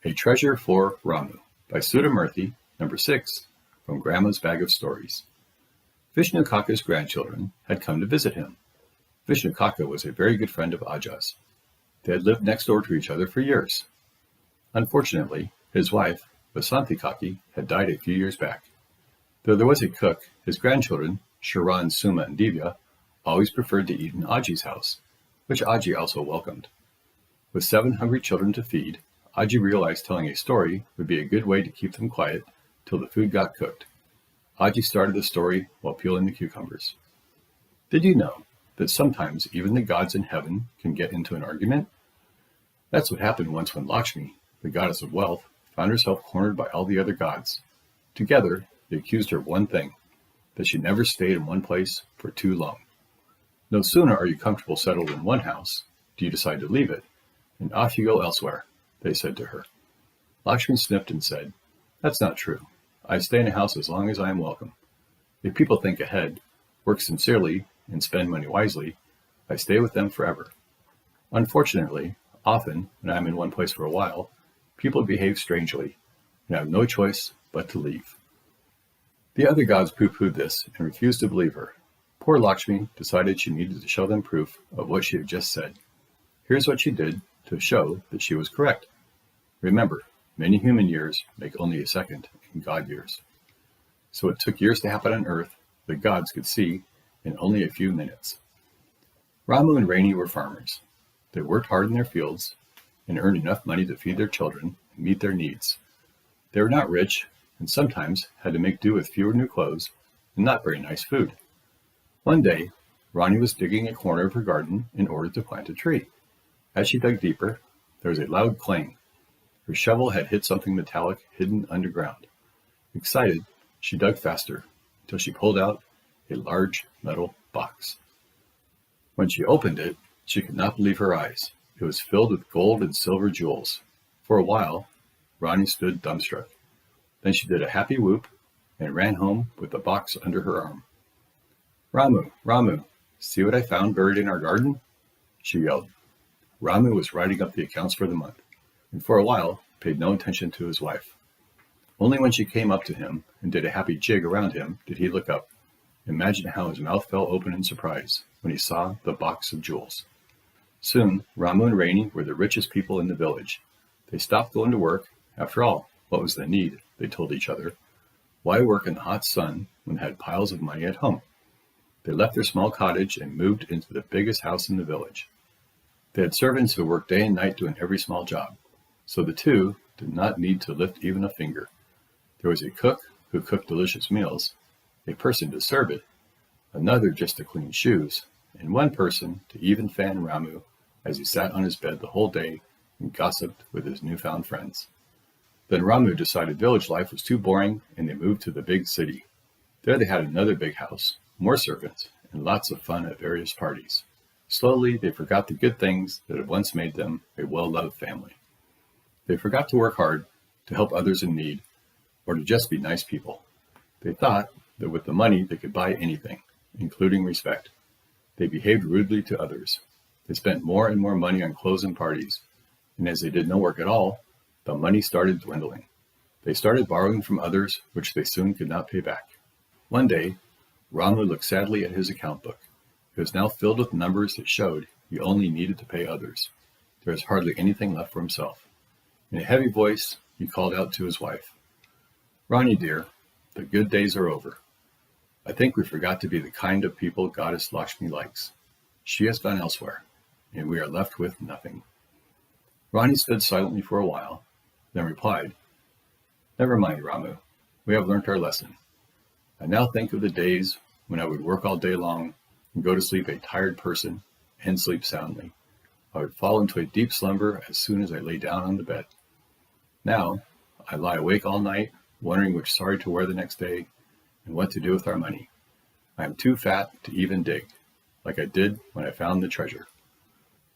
A Treasure for Ramu by Sudha Murthy, number 6, from Grandma's Bag of Stories. Vishnu Kaka's grandchildren had come to visit him. Vishnu Kaka was a very good friend of Aja's. They had lived next door to each other for years. Unfortunately, his wife, Vasanthi Kaki, had died a few years back. Though there was a cook, his grandchildren, Sharan, Suma, and Divya, always preferred to eat in Aji's house, which Aji also welcomed. With 7 hungry children to feed, Aji realized telling a story would be a good way to keep them quiet till the food got cooked. Aji started the story while peeling the cucumbers. Did you know that sometimes even the gods in heaven can get into an argument? That's what happened once when Lakshmi, the goddess of wealth, found herself cornered by all the other gods. Together, they accused her of one thing, that she never stayed in one place for too long. No sooner are you comfortable settled in one house, do you decide to leave it, and off you go elsewhere, they said to her. Lakshmi sniffed and said, "That's not true. I stay in a house as long as I am welcome. If people think ahead, work sincerely, and spend money wisely, I stay with them forever. Unfortunately, often, when I am in one place for a while, people behave strangely, and I have no choice but to leave." The other gods pooh-poohed this and refused to believe her. Poor Lakshmi decided she needed to show them proof of what she had just said. Here's what she did to show that she was correct. Remember, many human years make only a second in God years. So it took years to happen on earth the gods could see in only a few minutes. Ramu and Raini were farmers. They worked hard in their fields and earned enough money to feed their children and meet their needs. They were not rich and sometimes had to make do with fewer new clothes and not very nice food. One day, Rani was digging a corner of her garden in order to plant a tree. As she dug deeper, there was a loud clang. Her shovel had hit something metallic hidden underground. Excited, she dug faster until she pulled out a large metal box. When she opened it, she could not believe her eyes. It was filled with gold and silver jewels. For a while, Rani stood dumbstruck. Then she did a happy whoop and ran home with the box under her arm. "Ramu, Ramu, see what I found buried in our garden?" she yelled. Ramu was writing up the accounts for the month, and for a while paid no attention to his wife. Only when she came up to him and did a happy jig around him did he look up. Imagine how his mouth fell open in surprise when he saw the box of jewels. Soon, Ramu and Raini were the richest people in the village. They stopped going to work. After all, what was the need, they told each other. Why work in the hot sun when they had piles of money at home? They left their small cottage and moved into the biggest house in the village. They had servants who worked day and night doing every small job, so the two did not need to lift even a finger. There was a cook who cooked delicious meals, a person to serve it, another just to clean shoes, and one person to even fan Ramu as he sat on his bed the whole day and gossiped with his newfound friends. Then Ramu decided village life was too boring and they moved to the big city. There they had another big house, more servants, and lots of fun at various parties. Slowly, they forgot the good things that had once made them a well-loved family. They forgot to work hard, to help others in need, or to just be nice people. They thought that with the money they could buy anything, including respect. They behaved rudely to others. They spent more and more money on clothes and parties, and as they did no work at all, the money started dwindling. They started borrowing from others, which they soon could not pay back. One day, Ramu looked sadly at his account book. It was now filled with numbers that showed he only needed to pay others. There was hardly anything left for himself. In a heavy voice, he called out to his wife, "Rani, dear, the good days are over. I think we forgot to be the kind of people Goddess Lakshmi likes. She has gone elsewhere, and we are left with nothing." Rani stood silently for a while, then replied, "Never mind, Ramu. We have learnt our lesson. I now think of the days when I would work all day long and go to sleep a tired person and sleep soundly. I would fall into a deep slumber as soon as I lay down on the bed. Now, I lie awake all night, wondering which sari to wear the next day and what to do with our money. I am too fat to even dig, like I did when I found the treasure."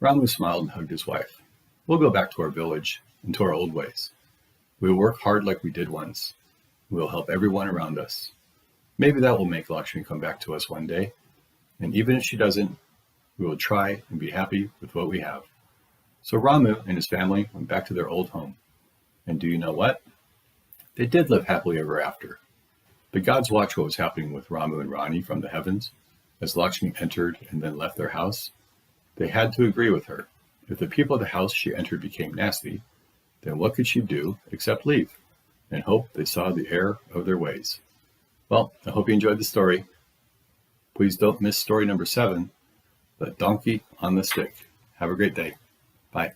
Ramu smiled and hugged his wife. "We'll go back to our village and to our old ways. We will work hard like we did once. We will help everyone around us. Maybe that will make Lakshmi come back to us one day. And even if she doesn't, we will try and be happy with what we have." So Ramu and his family went back to their old home. And do you know what? They did live happily ever after. The gods watched what was happening with Ramu and Rani from the heavens. As Lakshmi entered and then left their house, they had to agree with her. If the people of the house she entered became nasty, then what could she do except leave and hope they saw the error of their ways? Well, I hope you enjoyed the story. Please don't miss story number 7, The Donkey on the Stick. Have a great day. Bye.